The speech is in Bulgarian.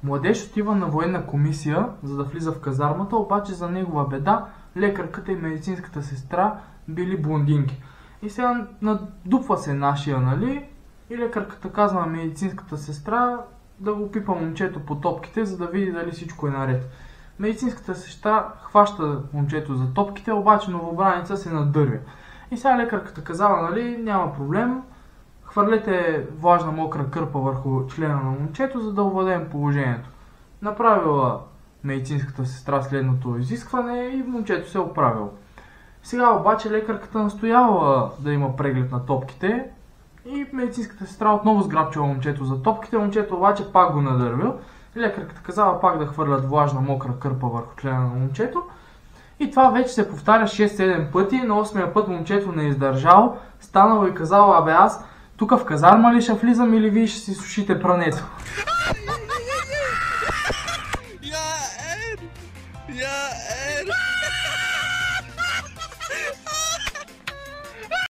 Младеж отива на военна комисия, за да влиза в казармата, обаче за негова беда лекарката и медицинската сестра били блондинки. И сега надупва се нашия, нали? И лекарката казва на медицинската сестра да го пипа момчето по топките, за да види дали всичко е наред. Медицинската сестра хваща момчето за топките, обаче новобраница се надървя. И сега лекарката казала, нали, няма проблем, хвърлете влажна мокра кърпа върху члена на момчето, за да овладеем положението. Направила медицинската сестра следното изискване и момчето се е оправило. Сега обаче лекарката настоява да има преглед на топките и медицинската сестра отново сграбчила момчето за топките, момчето обаче пак го надървил. Лекарката казала пак да хвърлят влажна мокра кърпа върху члена на момчето. И това вече се повтаря 6-7 пъти, на 8-я път момчето не издържало, станало и казало, абе аз тук в казарма ли ще влизам или вие ще си сушите прането? Ja, en!